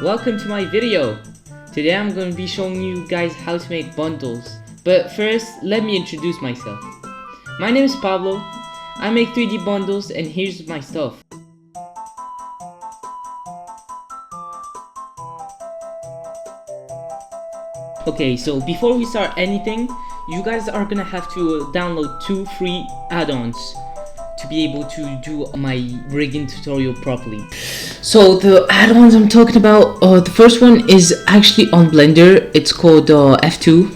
welcome to my video. Today I'm going to be showing you guys how to make bundles. But first, let me introduce myself. My name is Pablo. I make 3D bundles and here's my stuff. Okay, so before we start anything, you guys are gonna have to download 2 free add-ons to be able to do my rigging tutorial properly. So the add-ons I'm talking about, the first one is actually on Blender. It's called F2.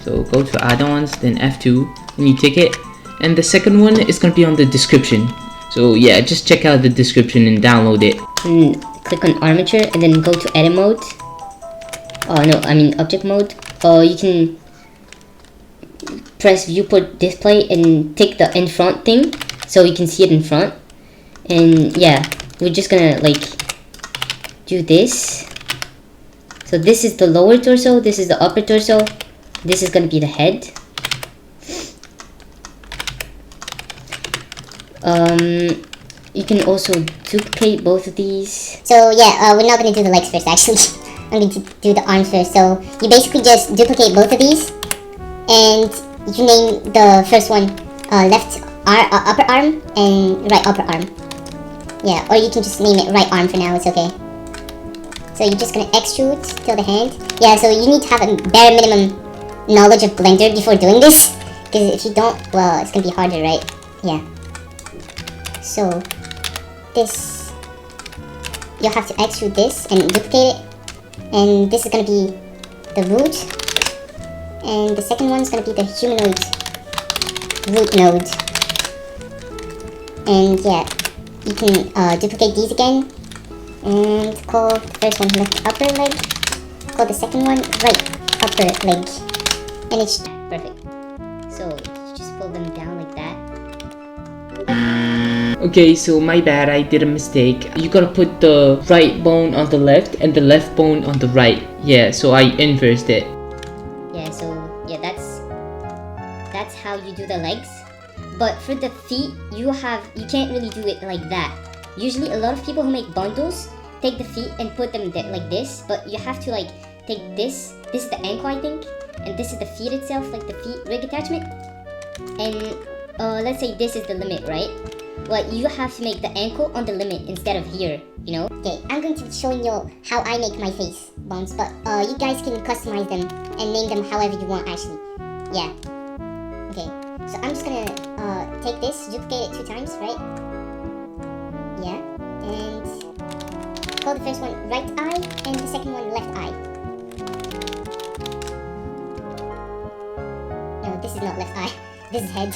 So go to add-ons, then F2, and you take it. And the second one is gonna be on the description. So yeah, just check out the description and download it. And click on armature and then go to edit mode. Object mode. You can press viewport display and take the in front thing so you can see it in front. And yeah, we're just gonna do this. So this is the lower torso, this is the upper torso, this is gonna be the head. You can also duplicate both of these. So yeah, we're not gonna do the legs first actually. I'm going to do the arms first. So you basically just duplicate both of these, and you name the first one upper arm and right upper arm. Yeah, or you can just name it right arm for now. It's okay. So you're just gonna extrude till the hand. Yeah, so you need to have a bare minimum knowledge of Blender before doing this, because if you don't, well, it's gonna be harder, right? Yeah. So this, you'll have to extrude this and duplicate it. And this is going to be the root, and the second one is going to be the humanoid root node. And yeah, you can duplicate these again and call the first one left upper leg, call the second one right upper leg, and it's perfect. So you just pull them down like that. Okay, so my bad, I did a mistake. You gotta put the right bone on the left and the left bone on the right. Yeah, so I inversed it. Yeah, so yeah, that's how you do the legs. But for the feet, you can't really do it like that. Usually a lot of people who make bundles take the feet and put them like this, but you have to take this is the ankle, I think, and this is the feet itself, like the feet rig attachment. And let's say this is the limit, right? Well, you have to make the ankle on the limit instead of here, you know? Okay, I'm going to be showing you how I make my face bones, but you guys can customize them and name them however you want actually. Yeah. Okay, so I'm just gonna take this, duplicate it 2 times, right? Yeah, and call the first one right eye and the second one left eye. No, this is not left eye, this is head.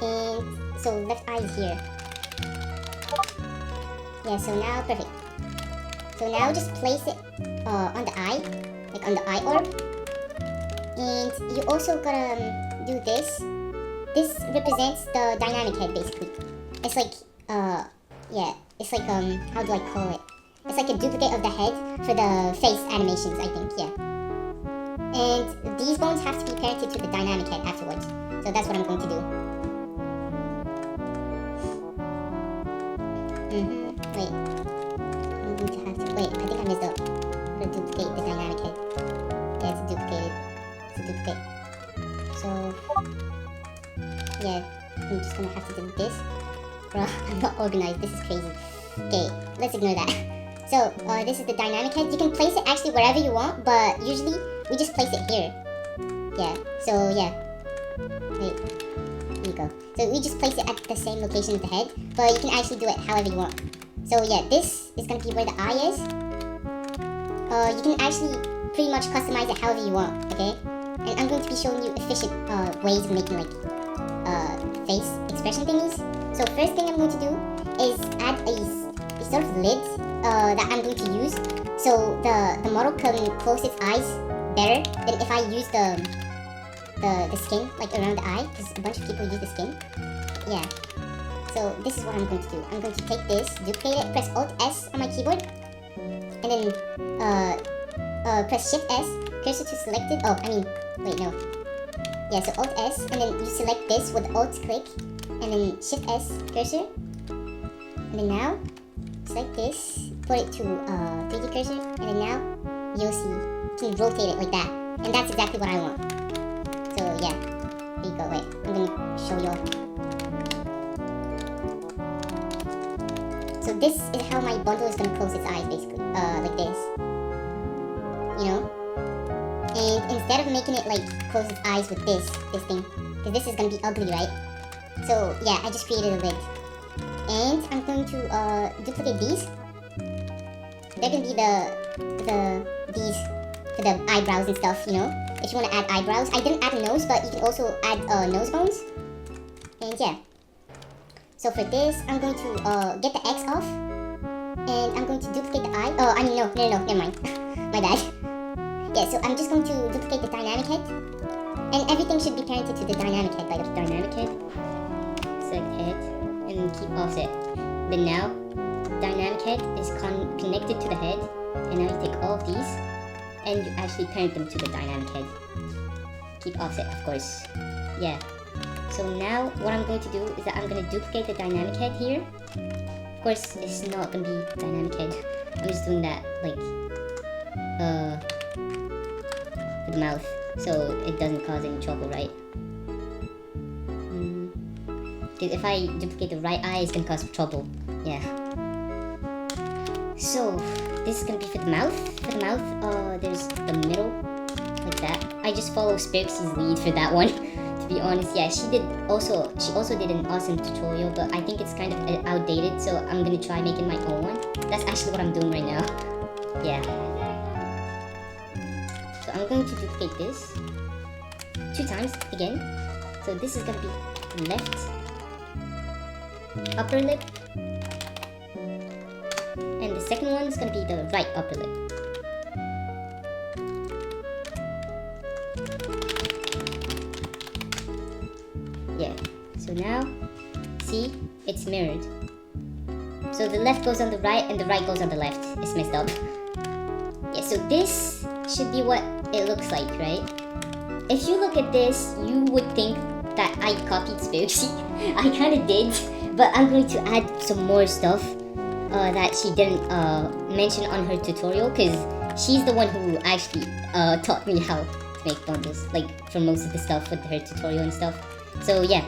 And so left eye is here. Yeah, so now perfect. So now just place it on the eye, like on the eye orb. And you also gotta do this. This represents the dynamic head basically. It's like it's like how do I call it? It's like a duplicate of the head for the face animations, I think, yeah. And these bones have to be parented to the dynamic head afterwards. So that's what I'm going to do. Wait. I'm going to have to wait. I think I messed up. I'm going to duplicate the dynamic head. Yeah, it's duplicated. It's a duplicate. So yeah, I'm just gonna have to do this. Bro, I'm not organized. This is crazy. Okay, let's ignore that. So this is the dynamic head. You can place it actually wherever you want, but usually we just place it here. Yeah. So yeah. Wait. Here you go. So we just place it at the same location as the head, but you can actually do it however you want. So yeah, this is gonna be where the eye is. You can actually pretty much customize it however you want, okay? And I'm going to be showing you efficient ways of making face expression thingies. So first thing I'm going to do is add a sort of lid that I'm going to use, so the model can close its eyes better than if I use the skin around the eye, because a bunch of people use the skin. Yeah. So this is what I'm going to do. I'm going to take this, duplicate it, press Alt S on my keyboard, and then press Shift S, cursor to selected. Wait, no. Yeah, so Alt S, and then you select this with Alt click, and then Shift S, cursor. And then now, select this, put it to 3D cursor, and then now you'll see you can rotate it like that, and that's exactly what I want. So yeah, there you go. Wait, I'm gonna show y'all. So this is how my bundle is gonna close its eyes, basically, like this. You know, and instead of making it like close its eyes with this thing, because this is gonna be ugly, right? So yeah, I just created a lid, and I'm going to duplicate these. They're gonna be these for the eyebrows and stuff, you know. If you want to add eyebrows, I didn't add a nose, but you can also add nose bones. And yeah. So for this, I'm going to get the X off, and I'm going to duplicate the eye. Oh, I mean no, never mind. My bad. Yeah, so I'm just going to duplicate the dynamic head, and everything should be parented to the dynamic head. By the dynamic head, select head, and then keep offset. But now, dynamic head is connected to the head, and now you take all of these, and you actually parent them to the dynamic head. Keep offset, of course. Yeah. So now, what I'm going to do is that I'm going to duplicate the dynamic head here. Of course, it's not going to be dynamic head. I'm just doing that, like, with the mouth, so it doesn't cause any trouble, right? Because if I duplicate the right eye, it's going to cause trouble. Yeah. So, this is going to be for the mouth. For the mouth, there's the middle, like that. I just follow Spirixie's lead for that one. To be honest, yeah, she also did an awesome tutorial, but I think it's kind of outdated, so I'm gonna try making my own one. That's actually what I'm doing right now. Yeah. So I'm going to duplicate this 2 times again. So this is gonna be left upper lip, and the second one is gonna be the right upper lip. Yeah, so now, see, it's mirrored. So the left goes on the right and the right goes on the left. It's messed up. Yeah, so this should be what it looks like, right? If you look at this, you would think that I copied Spirixie. I kind of did, but I'm going to add some more stuff that she didn't mention on her tutorial, because she's the one who actually taught me how to make bundles, like for most of the stuff with her tutorial and stuff. So yeah,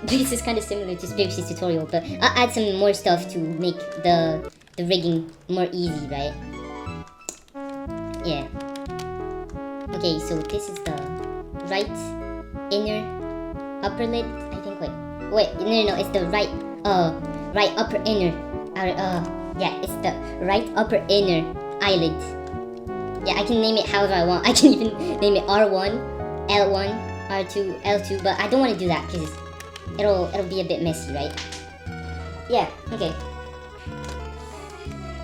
this is kind of similar to Spirixie's tutorial, but I'll add some more stuff to make the rigging more easy, right? Yeah. Okay, so this is the right inner upper lid, I think. Wait, no, it's the right upper inner, yeah, it's the right upper inner eyelid. Yeah, I can name it however I want. I can even name it R1, L1, R2, L2, but I don't want to do that because it'll be a bit messy, right? Yeah, okay.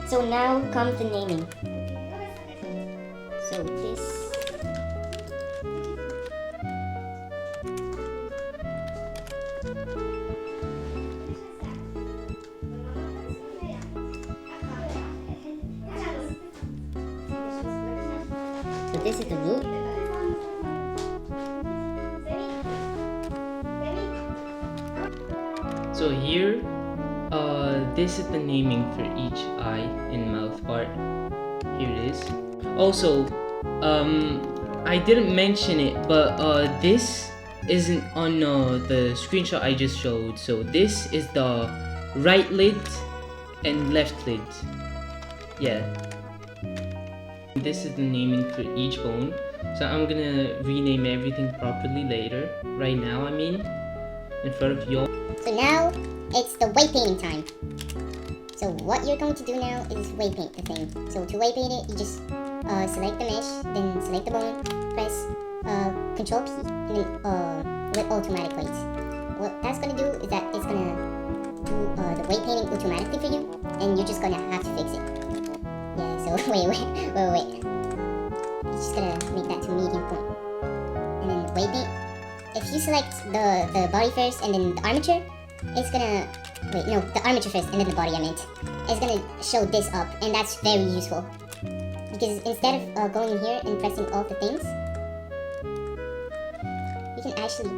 So now comes the naming. So this. So this is the root. So here, this is the naming for each eye and mouth part. Here it is. Also, I didn't mention it, but this isn't on the screenshot I just showed. So this is the right lid and left lid. Yeah. This is the naming for each bone. So I'm gonna rename everything properly later. Right now, I mean, in front of y'all. So now, it's the weight painting time. So what you're going to do now is weight paint the thing. So to weight paint it, you just select the mesh, then select the bone, press Control P, and then let automatic weights. What that's gonna do is that it's gonna do the weight painting automatically for you, and you're just gonna have to fix it. Yeah, so wait. You're just gonna make that to medium point. And then weight paint. If you select the body first and then the armature, it's gonna, wait, no, the armature first and then the body, I meant. It's gonna show this up, and that's very useful. Because instead of going in here and pressing all the things, you can actually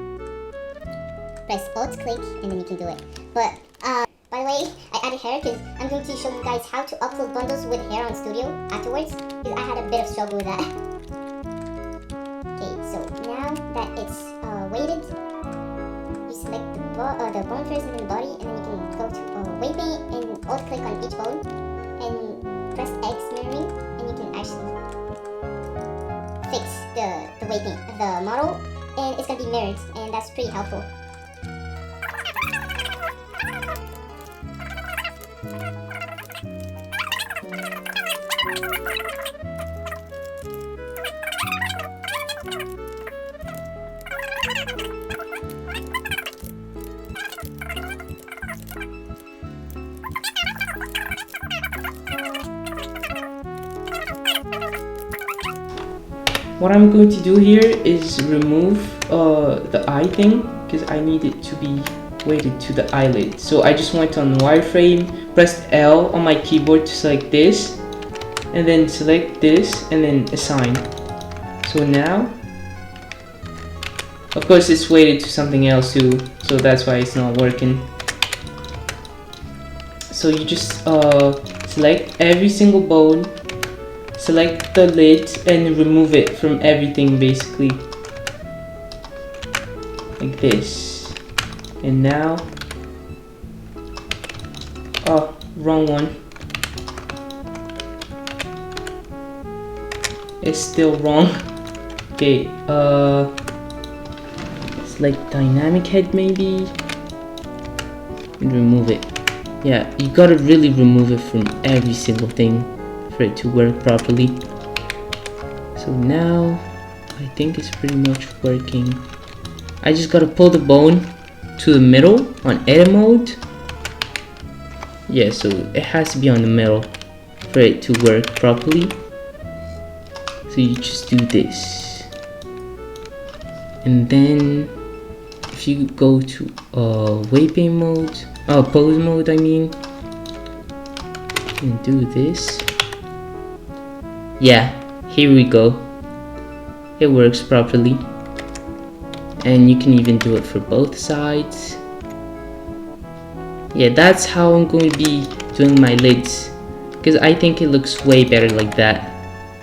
press Alt click and then you can do it. But, by the way, I added hair because I'm going to show you guys how to upload bundles with hair on Studio afterwards, because I had a bit of struggle with that. Okay, so now that it's weighted, you select the bone first and then the body, and then you can go to weight paint and alt click on each bone and press X mirroring, and you can actually fix the weight paint of the model, and it's gonna be mirrored, and that's pretty helpful. What I'm going to do here is remove the eye thing, because I need it to be weighted to the eyelid. So I just went on wireframe, pressed L on my keyboard to select this, and then select this, and then assign. So now, of course it's weighted to something else too, so that's why it's not working. So you just select every single bone, select the lid, and remove it from everything basically, like this. And now, oh, wrong one. It's still wrong. Okay, select dynamic head maybe, and remove it. Yeah, you gotta really remove it from every single thing for it to work properly. So now I think it's pretty much working. I just gotta pull the bone to the middle on edit mode. Yeah, so it has to be on the middle for it to work properly. So you just do this, and then if you go to weight paint mode, pose mode I mean, and do this. Yeah, here we go. It works properly, and you can even do it for both sides. Yeah, that's how I'm going to be doing my lids, because I think it looks way better like that.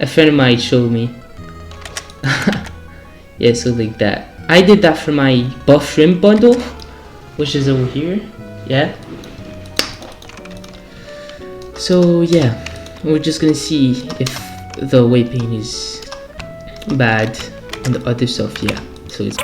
A friend of mine showed me. Yeah, so like that. I did that for my buff shrimp bundle, which is over here. Yeah. So yeah, we're just gonna see if the weight paint is bad on the other stuff. Yeah, so it's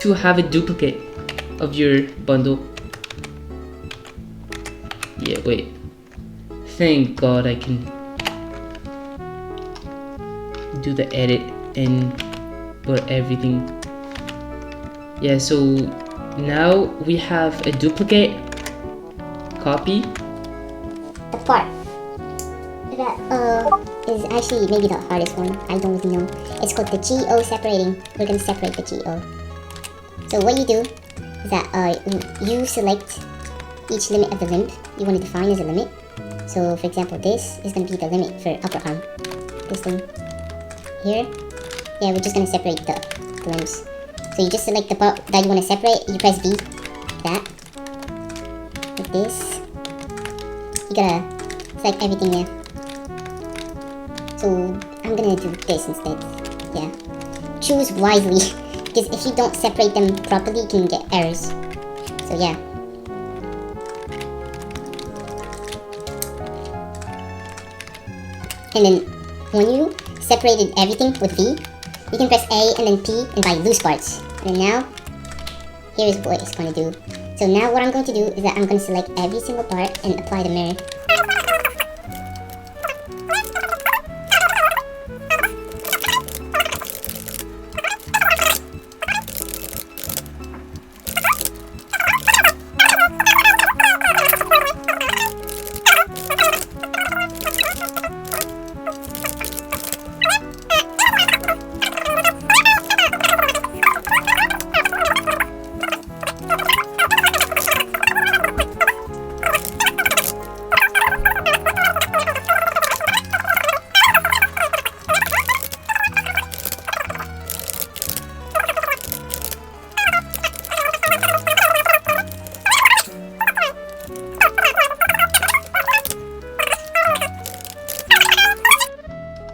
to have a duplicate of your bundle. Yeah, wait. Thank God I can do the edit and put everything. Yeah, so now we have a duplicate copy. The part that is actually maybe the hardest one. I don't really know. It's called the GO separating. We're gonna separate the GO. So what you do is that you select each limit of the limb you want to define as a limit. So for example, this is going to be the limit for upper arm. This thing here, yeah, we're just going to separate the limbs. So you just select the part that you want to separate, you press B, like that, like this. You gotta select everything there. So I'm gonna do this instead, yeah. Choose wisely. Because if you don't separate them properly, you can get errors. So yeah. And then when you separated everything with V, you can press A and then P and buy loose parts. And now, here's what it's going to do. So now what I'm going to do is that I'm going to select every single part and apply the mirror.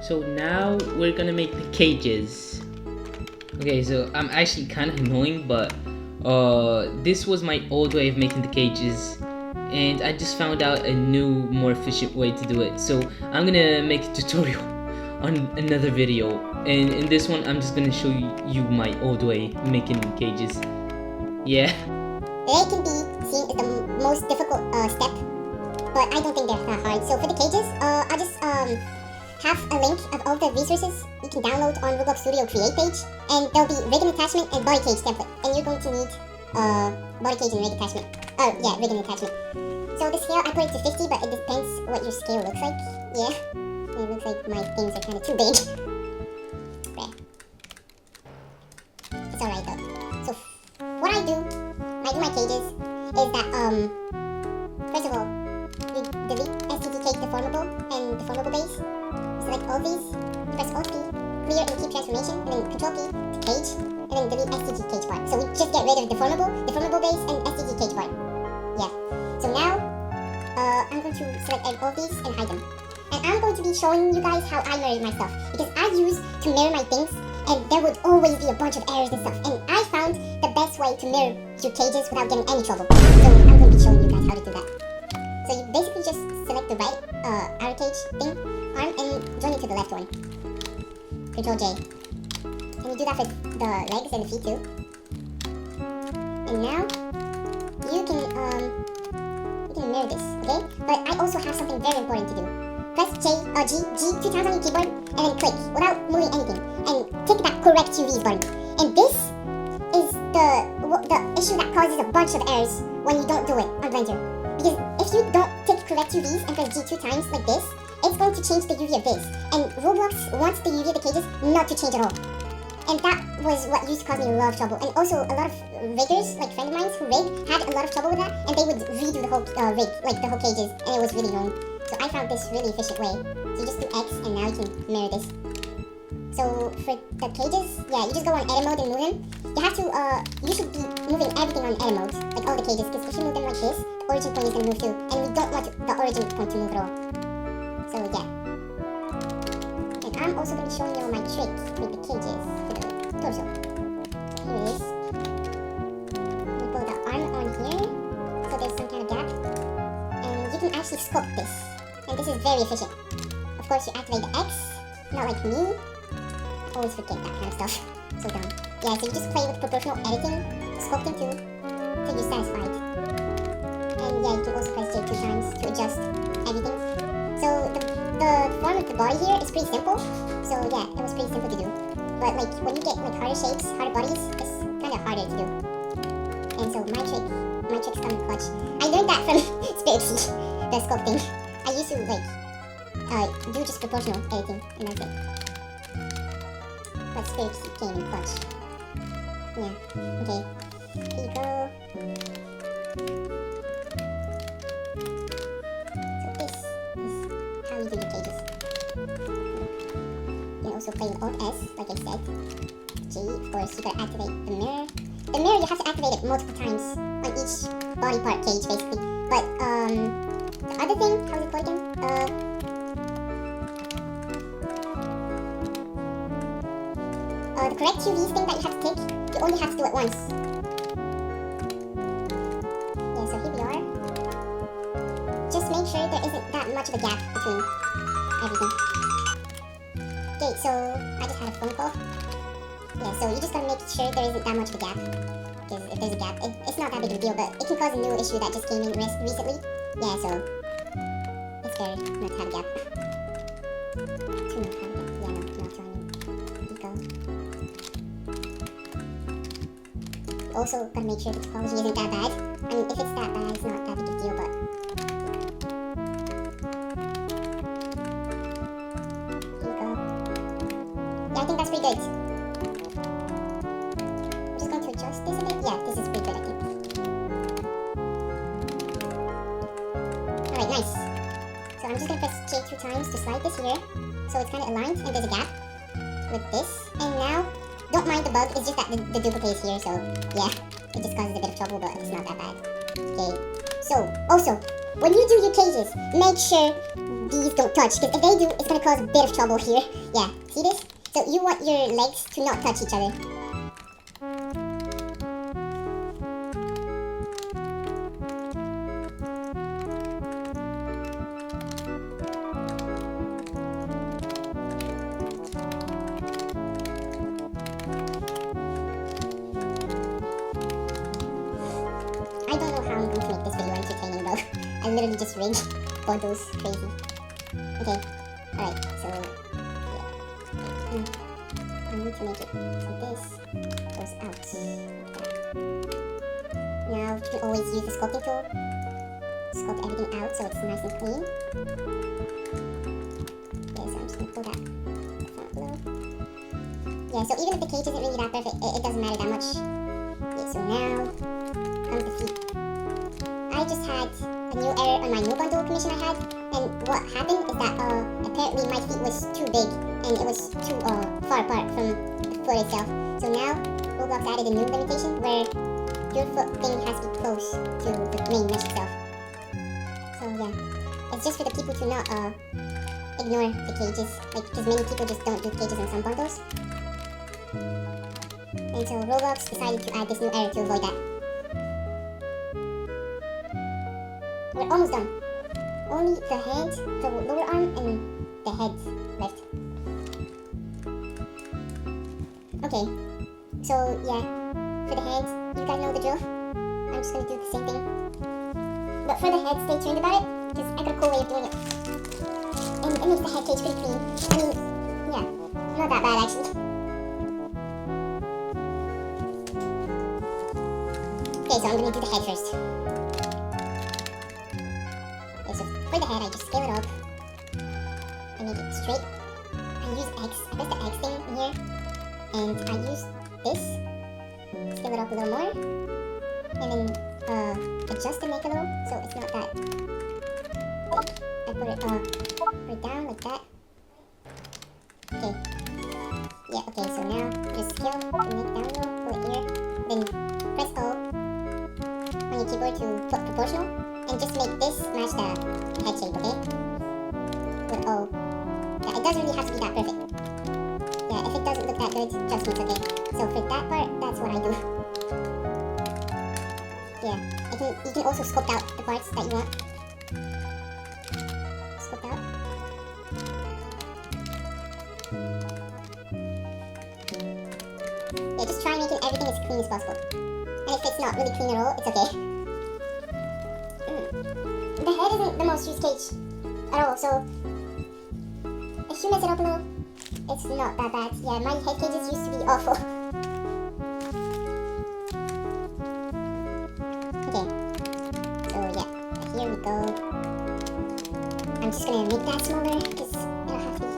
So now we're gonna make the cages. Okay, so I'm actually kind of annoying, but this was my old way of making the cages, and I just found out a new, more efficient way to do it. So I'm gonna make a tutorial on another video, and in this one I'm just gonna show you my old way making cages. Yeah. They can be seen as the most difficult step, but I don't think they're that hard. So for the cages, I'll just have a link of all the resources you can download on Roblox Studio Create page, and there'll be rig and attachment and body cage template, and you're going to need body cage and rig attachment. Oh yeah, rig and attachment. So the scale I put it to 50, but it depends what your scale looks like. Yeah, it looks like my things are kind of too big. There. It's alright though. So what I do when I do my cages is that first of all, you delete STD cage deformable and deformable base. Select all these, press Alt P, clear and keep transformation, and then Control P to cage, and then delete STG cage part. So we just get rid of deformable base, and STG cage part. Yeah. So now, I'm going to select all these and hide them. And I'm going to be showing you guys how I mirror my stuff, because I used to mirror my things, and there would always be a bunch of errors and stuff. And I found the best way to mirror your cages without getting any trouble. So I'm going to be showing you guys how to do that. So you basically just select the right outer cage thing, arm, and join it to the left one. Control J. And you do that for the legs and the feet too. And now you can mirror this, okay? But I also have something very important to do. Press G 2 times on your keyboard, and then click without moving anything, and click that correct UVs button. And this is the issue that causes a bunch of errors when you don't do it on Blender. Because if you don't tick correct UVs and press G 2 times like this, it's going to change the UV of this. And Roblox wants the UV of the cages not to change at all. And that was what used to cause me a lot of trouble. And also a lot of riggers, like friend of mine who rig, had a lot of trouble with that, and they would redo the whole rig, like the whole cages, and it was really annoying. So I found this really efficient way. So you just do X, and now you can mirror this. So for the cages, yeah, you just go on edit mode and move them. You have to, you should be moving everything on edit mode, like all the cages, because if you move them like this, the origin point is going to move too, and we don't want the origin point to move at all. So yeah. And I'm also going to be showing you my trick with the cages for the torso. Here it is. You pull the arm on here, so there's some kind of gap, and you can actually sculpt this, and this is very efficient. Of course, you activate the X, not like me. Always forget that kind of stuff. So dumb. Yeah, so you just play with proportional editing, sculpting too, till you're satisfied. And yeah, you can also press J 2 times to adjust everything. So the form of the body here is pretty simple. So yeah, it was pretty simple to do. But like when you get like harder shapes, harder bodies, it's kind of harder to do. And so my tricks come in clutch. I learned that from Spirit Sea, the sculpting. I used to like do just proportional editing, and that's it. But Spirit Sea came in clutch. Yeah. Okay. Here you go. So this is how you do your cages. You can also play with Alt S, like I said. G, of course, you gotta activate the mirror. The mirror, you have to activate it multiple times on each body part cage, basically. But the other thing, how is it called again? The correct UVs thing that you have to tick, you only have to do it once. Yeah, so here we are. Just make sure there isn't that much of a gap between everything. Okay, so I just had a phone call. Yeah, so you just gotta make sure there isn't that much of a gap. Because if there's a gap, it's not that big of a deal, but it can cause a new issue that just came in recently. Yeah, so it's fair not to have a gap. To not have a gap. Yeah, no, not trying. Here you go. Also, gotta make sure the topology isn't that bad. I mean, if it's that bad, it's not that big of a deal, but here we go. Yeah, I think that's pretty good. I'm just going to adjust this a bit. Yeah, this is pretty good, I think. Alright, nice. So I'm just gonna press J 2 times to slide this here, so it's kind of aligned, and there's a gap with this. And now, don't mind the bug, it's just that the duplicate is here, so yeah, it just causes a bit of trouble, but it's not that bad. Okay, so also, when you do your cages, make sure these don't touch, because if they do, it's gonna cause a bit of trouble here. Yeah, see this? So you want your legs to not touch each other. I don't know how I'm going to make this video entertaining though. I literally just rigged photos crazy. Okay, alright, so yeah. I need to make it so this goes out like that. Now you can always use the sculpting tool. Sculpt everything out so it's nice and clean. Okay, so I'm just gonna pull that front below. Yeah, so even if the cage isn't really that perfect, it doesn't matter that much. Okay, so now comes the feet. I just had a new error on my new bundle commission I had, and what happened is that apparently my feet was too big and it was too far apart from the foot itself. So now Roblox added a new limitation where your foot thing has to be close to the main mesh itself. So yeah, it's just for the people to not ignore the cages, like because many people just don't do cages in some bundles. And so Roblox decided to add this new error to avoid that. We're almost done. Only the hand, the lower arm, and the head left. Okay, so yeah, for the hands, you guys know the drill. I'm just gonna do the same thing. But for the head, stay tuned about it, because I got a cool way of doing it. And it makes the head cage pretty clean. I mean, yeah, not that bad actually. Okay, so I'm gonna do the head first. Okay, so for the head, I just scale it up. I make it straight. I use X. I press the X thing in here. And I use this. Scale it up a little more. And then adjust the neck a little, so it's not that big. I put it down like that. Okay. Yeah, okay, so now just scale the neck down a little, pull it here. Then press O on your keyboard to put proportional, and just make this match the head shape, okay? With O. Yeah, it doesn't really have to be that perfect. Yeah, if it doesn't look that good, trust me, it's okay. So for that part, that's what I do. Yeah, you can also sculpt out the parts that you want. Sculpt out. Yeah, just try making everything as clean as possible. And if it's not really clean at all, it's okay. The head isn't the most used cage at all, so if you mess it up a little, it's not that bad. Yeah, my head cages used to be awful. Okay, so yeah, here we go. I'm just gonna make that smaller because it'll have to be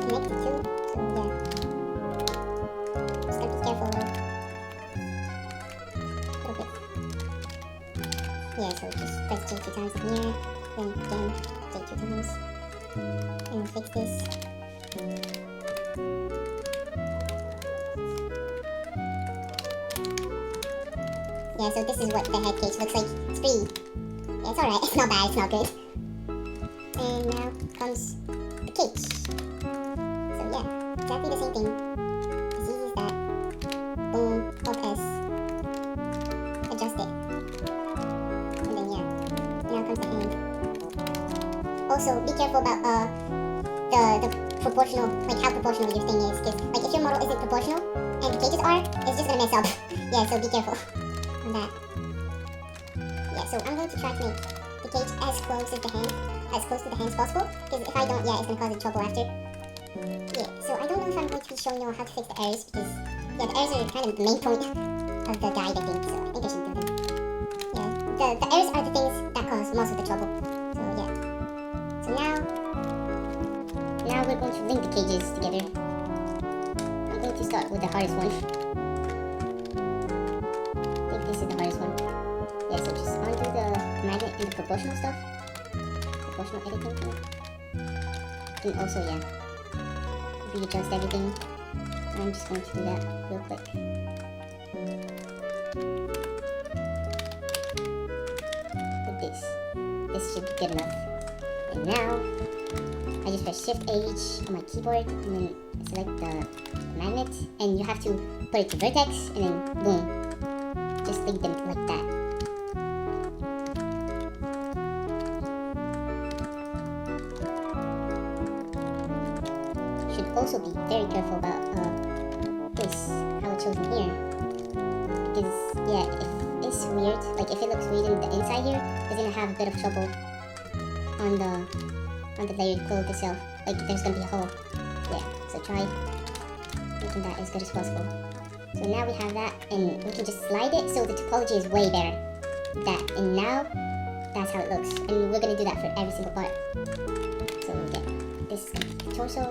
connected too. So yeah, just gotta be careful a little bit. Yeah, so just press J 2 times in here, then again J 2 times, and fix this. Yeah, so this is what the head cage looks like. It's pretty. Yeah, it's alright. It's not bad. It's not good. And now comes the cage. So yeah, exactly the same thing. As easy as that. Boom. Alt S. Adjust it. And then yeah, now comes the hand. Also, be careful about the proportional, like how proportional your thing is. Because like if your model isn't proportional and the cages are, it's just gonna mess up. Yeah, so be careful on that. Yeah, so I'm going to try to make the cage as close as the hand, as close to the hand as possible, because if I don't, yeah, it's going to cause trouble after. Yeah, so I don't know if I'm going to be showing you all how to fix the errors, because, yeah, the errors are kind of the main point of the guide, I think, so I think I should do them. Yeah, the errors are the things that cause most of the trouble, so yeah. So now we're going to link the cages together. I'm going to start with the hardest one. This is the hardest one. Yeah, so just undo the magnet and the proportional stuff. Proportional editing thing. And also, yeah, readjust everything. I'm just going to do that real quick. this should be good enough. And now, I just press Shift H on my keyboard and then select the magnet, and you have to put it to vertex and then boom. Just leave them like that. Should also be very careful about this, how it shows in here. Because yeah, if it's weird, like if it looks weird in the inside here, it's gonna have a bit of trouble on the layered cloth itself. Like there's gonna be a hole. Yeah, so try making that as good as possible. So now we have that, and we can just slide it so the topology is way better. And now that's how it looks, and we're gonna do that for every single part. So we'll get this torso.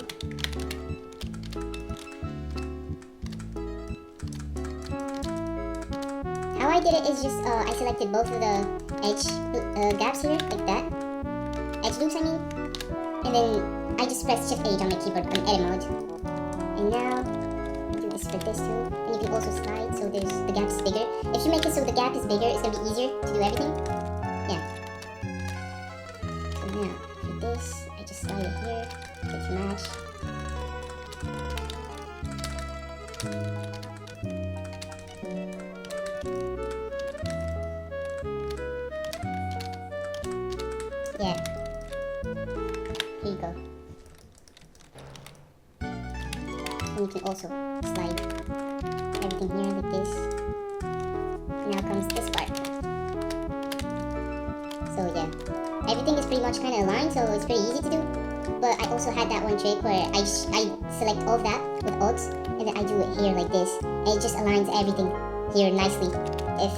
How I did it is just I selected both of the edge gaps here, like that. Edge loops, I mean. And then I just pressed Shift H on my keyboard on edit mode. And now do this for this too. And you can also slide so the gap is bigger. If you make it so the gap is bigger, it's gonna be easier to do everything. Yeah. So now for this, I just slide it here, get it to match. Yeah. Here you go. And you can also slide everything here like this. Now comes this part. So yeah, everything is pretty much kind of aligned, so it's pretty easy to do. But I also had that one trick where I select all of that with odds, and then I do it here like this, and it just aligns everything here nicely. If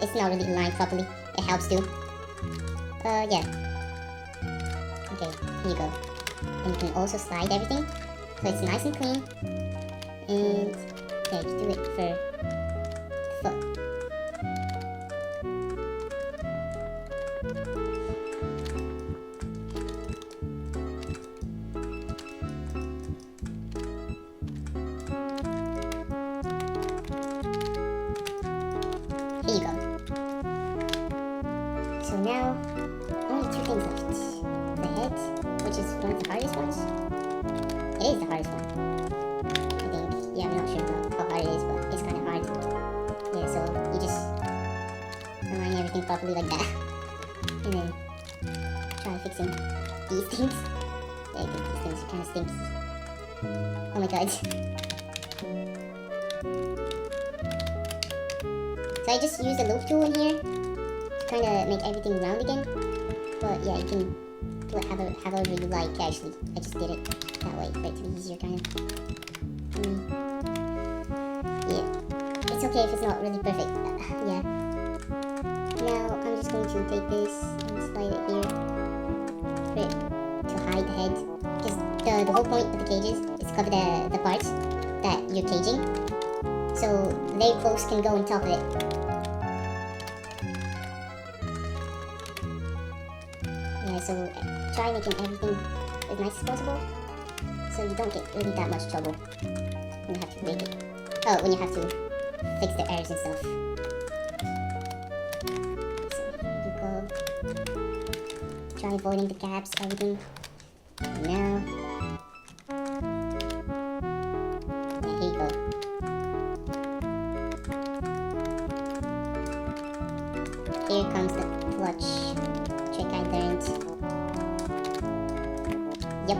it's not really aligned properly, it helps too. Yeah. Okay, here you go. And you can also slide everything, so it's nice and clean. And yeah, you do it for the foot. Here you go. So now, only two things left. The head, which is one of the hardest ones. It is the hardest one, I think. Yeah, I'm not sure about how hard it is, but it's kind of hard. Yeah, so you just align everything properly like that. And then try fixing these things. Yeah, because these things kind of stink. Oh my god. So I just used the loop tool in here to kind of make everything round again. But yeah, you can do it however you like, actually. I just did it that way for it to be easier, kind of. Yeah, it's okay if it's not really perfect. Yeah. Now I'm just going to take this and slide it here for it to hide the head. Because the whole point of the cages is to cover the parts that you're caging. So layer clothes can go on top of it. Yeah, so try making everything as nice as possible, so you don't get really that much trouble when you have to break it. Oh, when you have to fix the errors and stuff. So here you go. Try avoiding the gaps, everything. Now, yeah, here you go. Here comes the clutch trick I learned. Yep,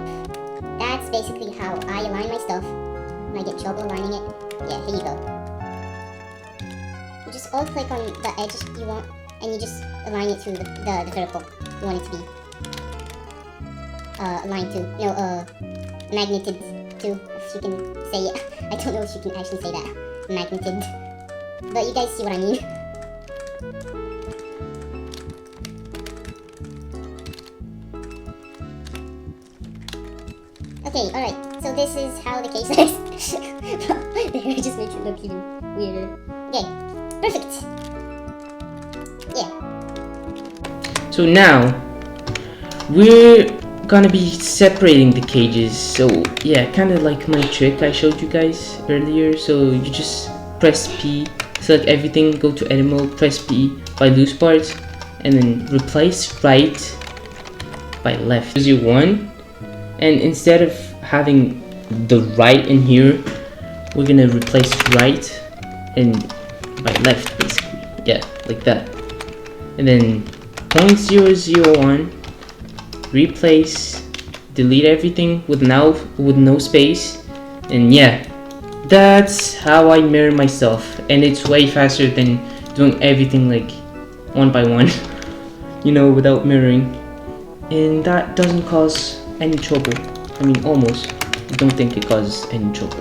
that's basically how I align my stuff when I get trouble aligning it. Yeah, here you go. You just alt click on the edge you want, and you just align it to the vertical you want it to be aligned to. No, magneted to, if you can say it. I don't know if you can actually say that. Magneted. But you guys see what I mean. Okay, alright, so this is how the case looks. It just makes it look even weirder. Okay, perfect. Yeah. So now we're gonna be separating the cages. So yeah, kind of like my trick I showed you guys earlier. So you just press P, select everything, go to edit mode, press P by loose parts, and then replace right by left. Use your 1, and instead of having the right in here, we're gonna replace right and by left, basically. Yeah, like that. And then 0.001, replace, delete everything with no space, and yeah, that's how I mirror myself, and it's way faster than doing everything like one by one, you know, without mirroring, and that doesn't cause any trouble. I mean, almost. I don't think it causes any trouble.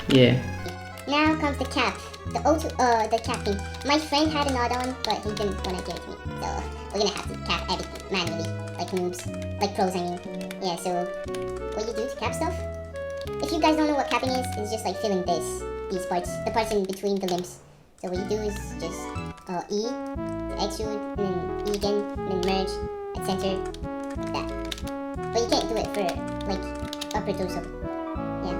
Yeah. Now comes the cap. The capping. My friend had an add-on, but he didn't want to give it to me. So we're gonna have to cap everything manually, like noobs, like pros. I mean, yeah. So what you do to cap stuff? If you guys don't know what capping is, it's just like filling these parts, the parts in between the limbs. So what you do is just E, to extrude, and then E again, and then merge, and center, like that. But you can't do it for like upper torso. Yeah.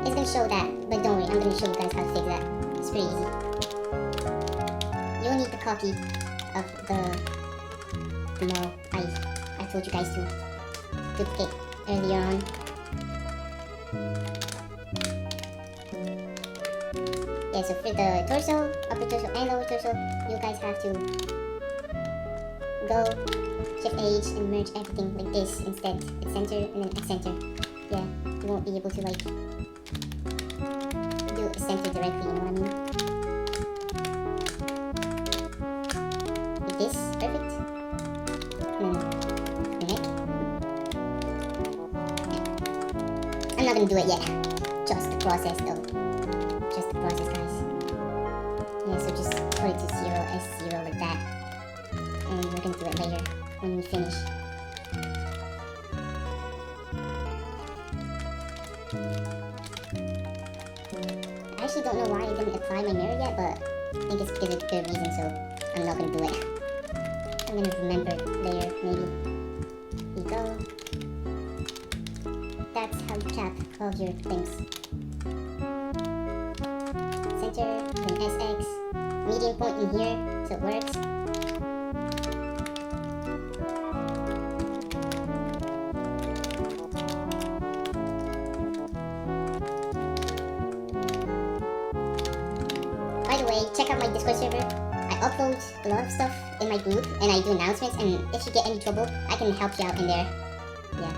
It's gonna show that, but don't worry, I'm gonna show you guys how to fix that. It's pretty easy. You'll need the copy of the model I told you guys to duplicate earlier on. Yeah, so for the torso, upper torso and lower torso, you guys have to go Shift H and merge everything like this instead. It's center and then center. Yeah, you won't be able to like do center directly, you know what I mean? Like this, perfect. And then the neck. I'm not gonna do it yet. Just the process though. Just the process, guys. Yeah, so just put it to 0, S0 like that. And we're gonna do it later when we finish. I actually don't know why I didn't apply my mirror yet, but I think it's because of a good reason, so I'm not gonna do it. I'm gonna remember later, maybe. Here you go. That's how you cap all of your things. Center, then SX, medium point in here, so it works. By the way, check out my Discord server. I upload a lot of stuff in my group, and I do announcements, and if you get any trouble, I can help you out in there. Yeah.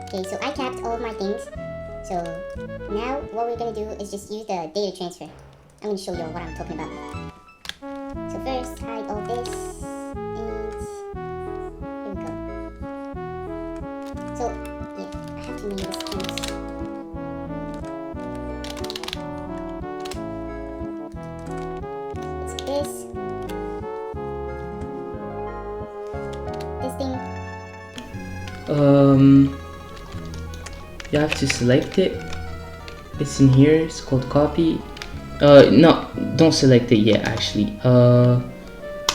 Okay, so I capped all of my things. So now what we're gonna do is just use the data transfer. I'm gonna show you what I'm talking about. So first, hide all this, and here we go. So yeah, I have to name this first. It's this thing. You have to select it. It's in here. It's called copy. No, don't select it yet. Actually, so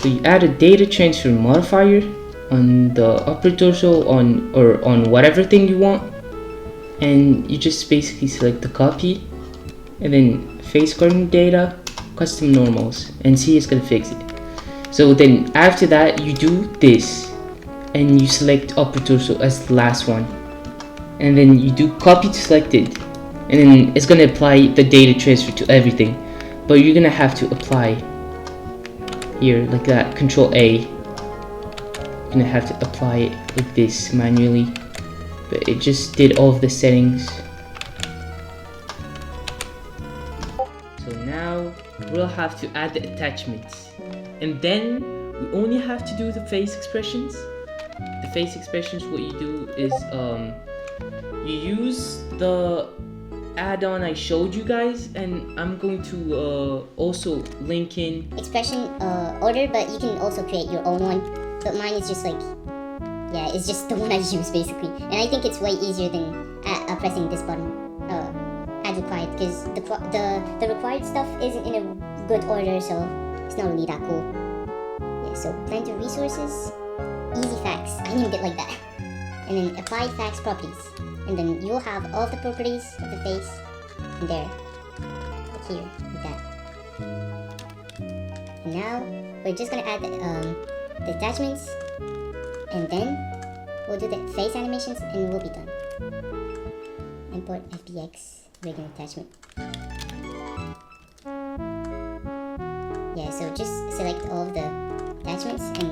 you add a data transfer modifier on the upper torso on whatever thing you want, and you just basically select the copy, and then face carding data, custom normals, and see it's gonna fix it. So then after that, you do this, and you select upper torso as the last one, and then you do copy to selected, and then it's gonna apply the data transfer to everything, but you're gonna have to apply here like that. Control A. You're gonna have to apply it like this manually, but it just did all of the settings. So now we'll have to add the attachments, and then we only have to do the face expressions. The face expressions, what you do is you use the add-on I showed you guys, and I'm going to also link in Expression order, but you can also create your own one. But mine is just like, yeah, it's just the one I use basically, and I think it's way easier than pressing this button, add required, because the required stuff isn't in a good order, so it's not really that cool. Yeah, so blender resources, easy facts. I named it like that. And then apply facts properties. And then you'll have all the properties of the face in there. Like here, like that. And now we're just gonna add the attachments, and then we'll do the face animations and we'll be done. Import FBX rigging attachment. Yeah, so just select all of the attachments and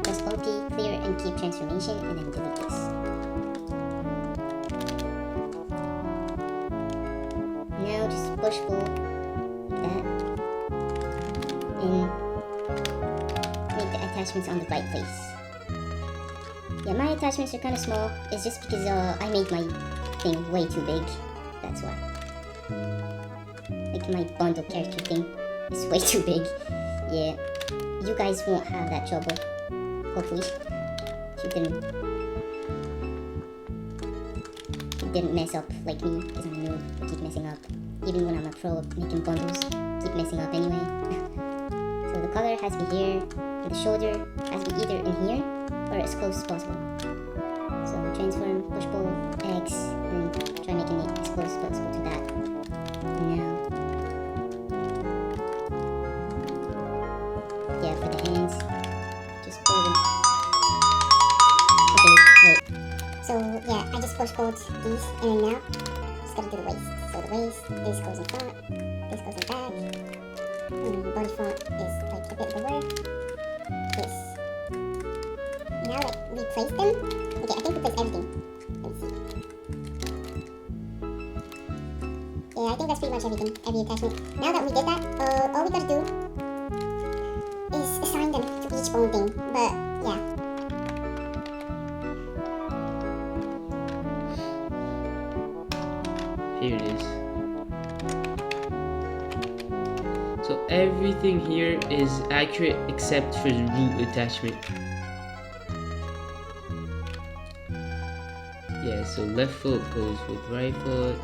press Alt clear and keep transformation and then delete this. Now just push pull like that and make the attachments on the right place. Yeah, my attachments are kind of small. It's just because I made my thing way too big. That's why. Like my bundle character thing is way too big. Yeah, you guys won't have that trouble. Hopefully, you didn't mess up like me, because I'm a noob. I keep messing up. Even when I'm a pro making bundles, keep messing up anyway. So the color has to be here, and the shoulder has to be either in here or as close as possible. So transform, push pull, X, and try making it as close as possible to that. And now, yeah, for the hands, just pull them. Okay, wait. So yeah, I just push pulled these, and then now, just gotta do the waist. So the waist, this goes in front, this goes in back, and body front is like a bit lower. This. Now that we place them, okay, I think we place everything. Let's see. Yeah, I think that's pretty much everything, every attachment. Now that we did that, all we gotta do is assign them to each bone thing. But yeah. Here it is. So everything here is accurate except for the root attachment. Yeah, so left foot goes with right foot.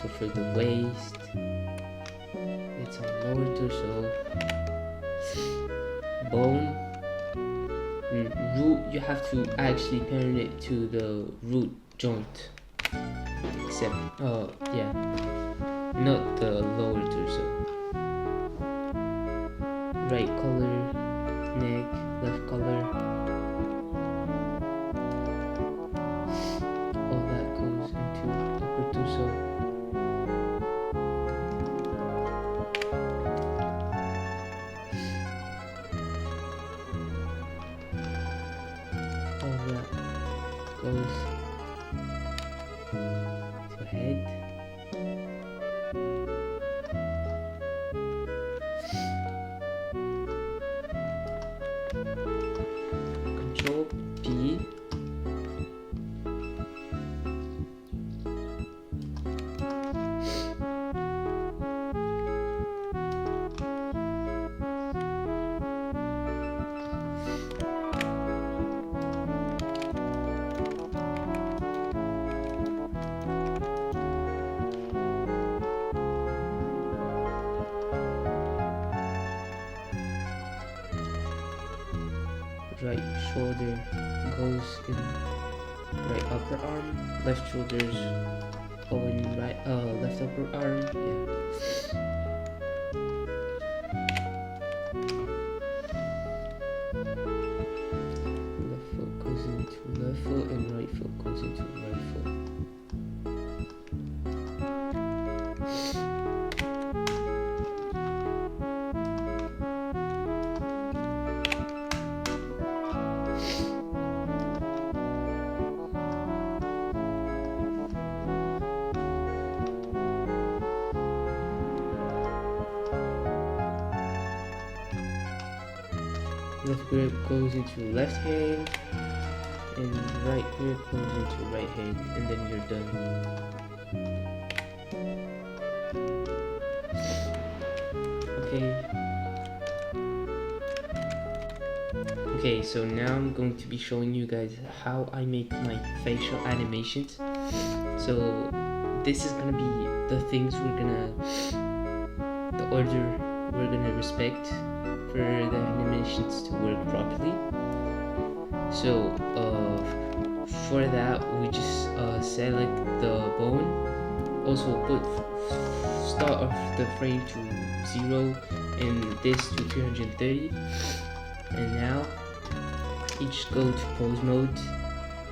So for the waist, it's on lower torso. Bone, root, you have to actually parent it to the root joint. Except, yeah, not the lower torso. Right color, neck, left color. All that goes into upper torso. All that goes to head. Control P. Right shoulder goes in right upper arm, left shoulders go in right left upper arm. Yeah. Left foot goes into left foot and right foot goes into right foot. Left grip goes into left hand, and right grip goes into right hand, and then you're done. Okay, so now I'm going to be showing you guys how I make my facial animations. So this is gonna be the things the order we're gonna respect for the animations to work properly. So for that, we just select the bone. Also put start of the frame to 0 and this to 330. And now each go to pose mode.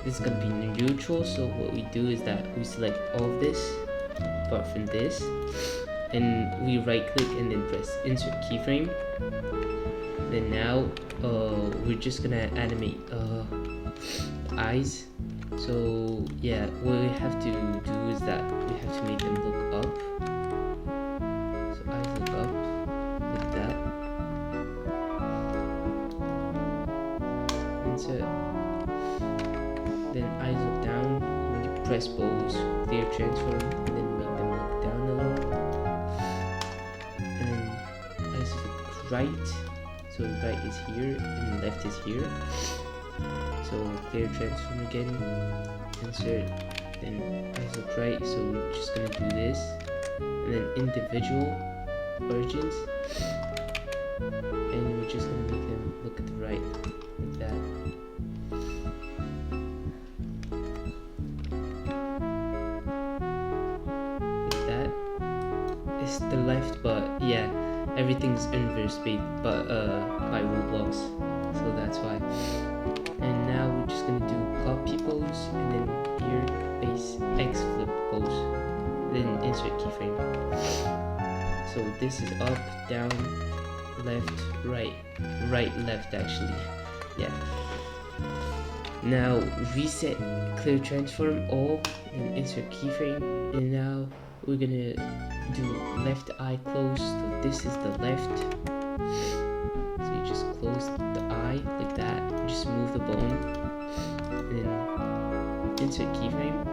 This is gonna be neutral. So what we do is that we select all of this apart from this, and we right click and then press insert keyframe. Then now we're just gonna animate eyes. So yeah, what we have to do is that we have to make them look up. So eyes look up like that. Insert. Then eyes look down. When you press pose, clear transform, and then make them look down a little. And then eyes look right. So right is here and left is here. So clear transform again, insert, then eyes look right. So we're just gonna do this, and then individual origins, and we're just gonna make them look at the right like that. Like that. It's the left, but yeah, everything's inverse by Roblox, so that's why. And now we're just gonna do copy pose, and then here face X flip pose, then insert keyframe. So this is up, down, left, right, right, left actually. Yeah. Now reset clear transform all, and insert keyframe. And now we're gonna do left eye close. So this is the left. So you just close the eye like that. Just move the bone. And then insert keyframe.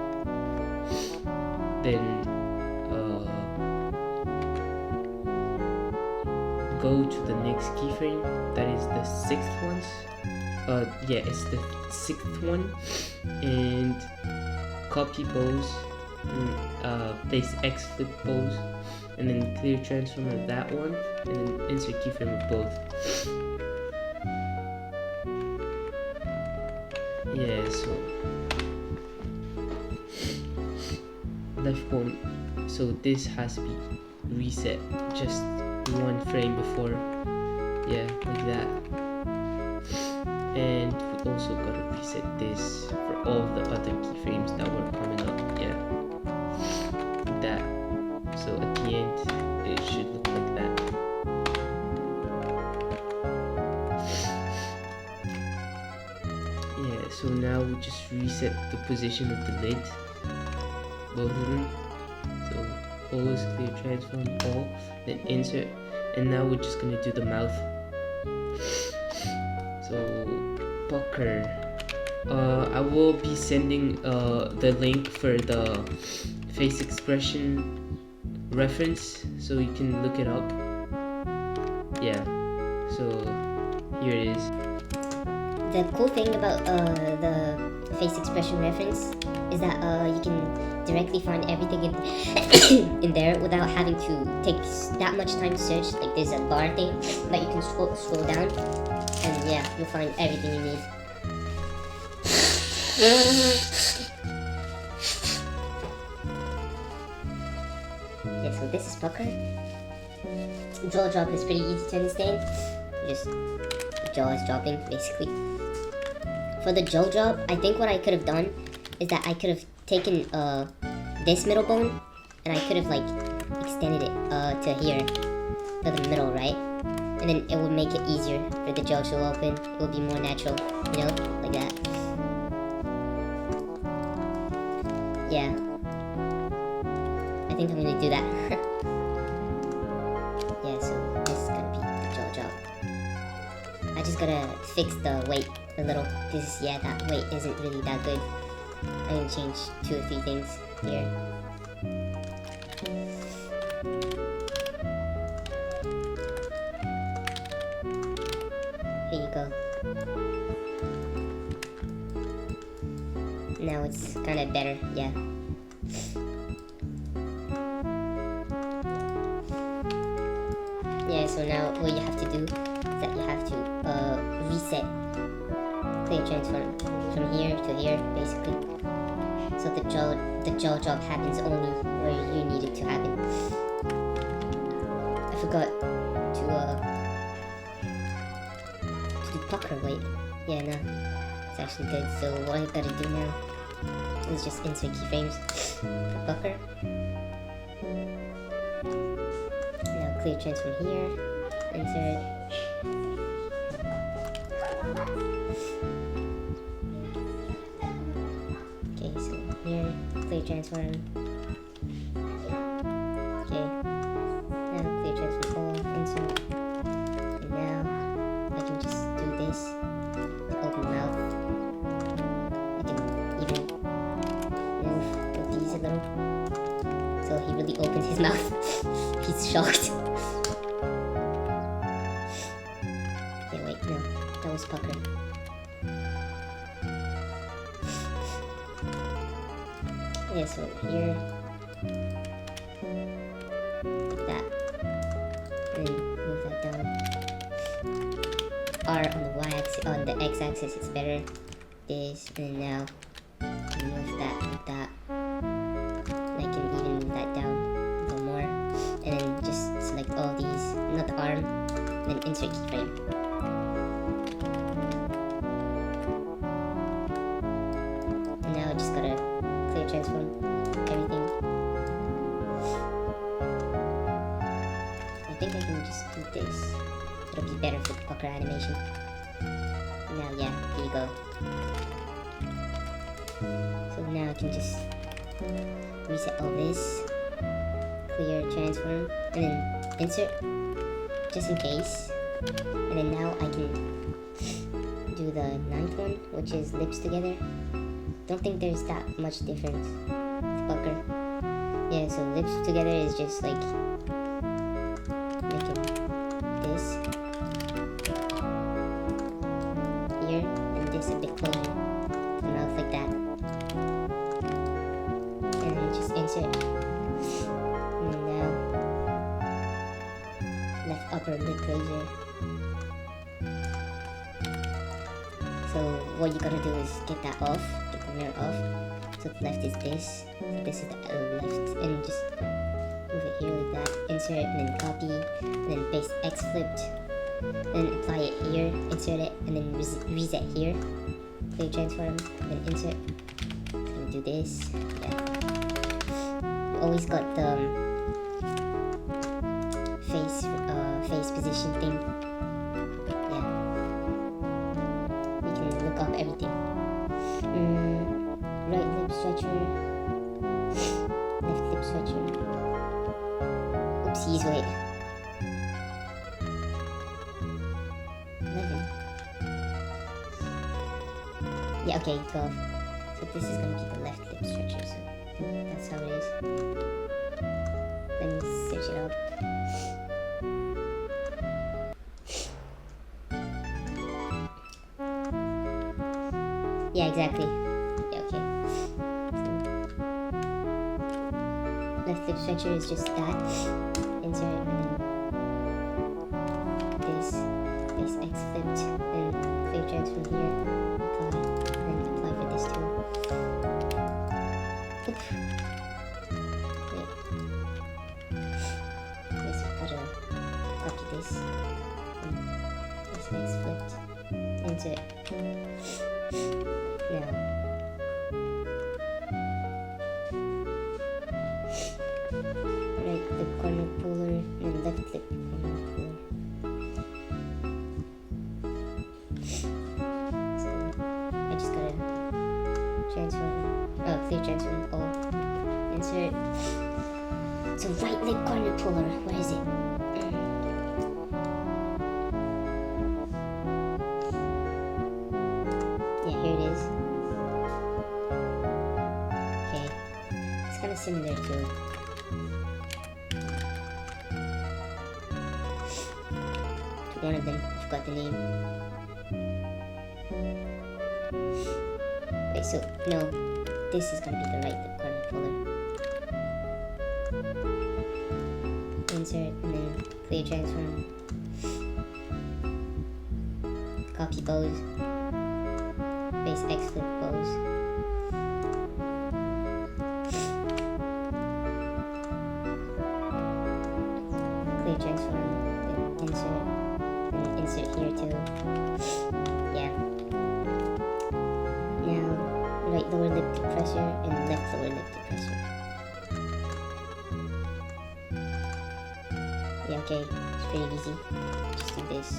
Then go to the next keyframe. That is the 6th one. Yeah, it's the 6th one. And copy pose. And, place X flip pose. And then clear transform of that one. And then insert keyframe of both. Yeah, so left bone. So this has to be reset just one frame before. Yeah, like that. And we also gotta reset this for all the other keyframes that were coming up. Yeah, like that. So at the end, it should look like that. Yeah, so now we just reset the position of the lid, both of them. So always clear transform all, then insert, and now we're just gonna do the mouth. So pucker. I will be sending the link for the face expression reference, so you can look it up. Yeah, so here it is. The cool thing about the face expression reference is that you can directly find everything in there without having to take that much time to search. Like there's a bar thing that you can scroll down, and yeah, you'll find everything you need. Yeah, so this is pucker. Jaw drop is pretty easy to understand. Just jaw is dropping basically. For the jaw drop, I think what I could have done is that I could have taken this middle bone and I could have like extended it to here, to the middle, right? And then it would make it easier for the jaw to open. It would be more natural, you know, like that. Yeah, I think I'm gonna do that. Yeah, so this is gonna be the jaw drop. I just gotta fix the weight a little, because yeah, that weight isn't really that good. I'm gonna change 2 or 3 things here. Here you go. Now it's kind of better, yeah. Yeah, so now what you have to do is that you have to clear transform from here to here, basically. So the jaw job happens only where you need it to happen. I forgot to do pucker. Wait, yeah, no, it's actually good. So what I gotta do now is just insert keyframes for pucker. Now clear transform here, insert. Okay, so here, clear transform. Okay, now clear transform all, insert. And now I can just do this to open mouth. I can even move these a little. So he really opens his mouth. He's shocked. Okay, wait, no, that was pucker. Yeah, so here, like that, and then move that down. R on the y-axis, on the x-axis, it's better. This, and now move that like that. And I can even move that down a little more, and then just select all these, not the arm, and then insert keyframe. And now I just gotta clear transform everything. I think I can just do this. It'll be better for the pucker animation. Now, yeah, here you go. So now I can just reset all this, clear transform, and then insert, just in case. And then now I can do the 9th one, which is lips together. Don't think there's that much difference with pucker. Yeah, so lips together is just like making this here and this a bit closer to the mouth like that. And then just insert. And then now left upper lip raiser. So what you gotta do is get that off, get the mirror off. So the left is this, so this is the left, and just move it here like that. Insert and then copy, and then paste X flipped, then apply it here, insert it, and then reset here. Clear transform, then insert. And do this. Yeah. You always got the face position thing. Look up everything. Right lip stretcher, left lip stretcher. Oopsies, wait. 11. Yeah, okay, 12. So this is gonna be the left lip stretcher, so that's how it is. Let me search it up. Yeah, exactly. Yeah, okay. So, left lip stretcher is just that. Insert and then this X flipped, then clear transform here, apply, and then apply for this too. Oof. Wait. Yes, we gotta copy this. And this X flipped. Insert. Now, right lip corner puller and left lip corner puller. So I just gotta clear transform all, insert. So right lip corner puller, where is it? Yeah, here it is. Similar to one of them. I forgot the name. Wait, so no, this is gonna be the right lip corner puller. Insert and then clear transform. Copy pose. Face X flip pose. Clear transform. Insert. And insert here too. Yeah. Now, right lower lip depressor and left lower lip depressor. Yeah, okay. It's pretty easy. Just do this.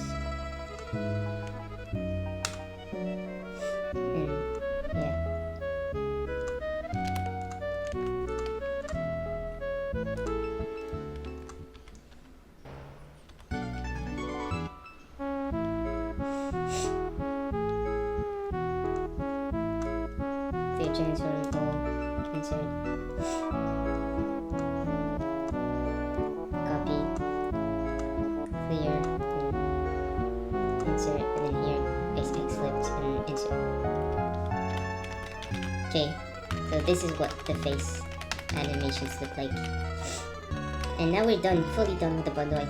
And yeah. Clear transform hole. Insert. Copy. Clear. And insert. And then here, face X flipped and insert. Okay, so this is what the face animations look like. And now we're done, fully done with the bundle.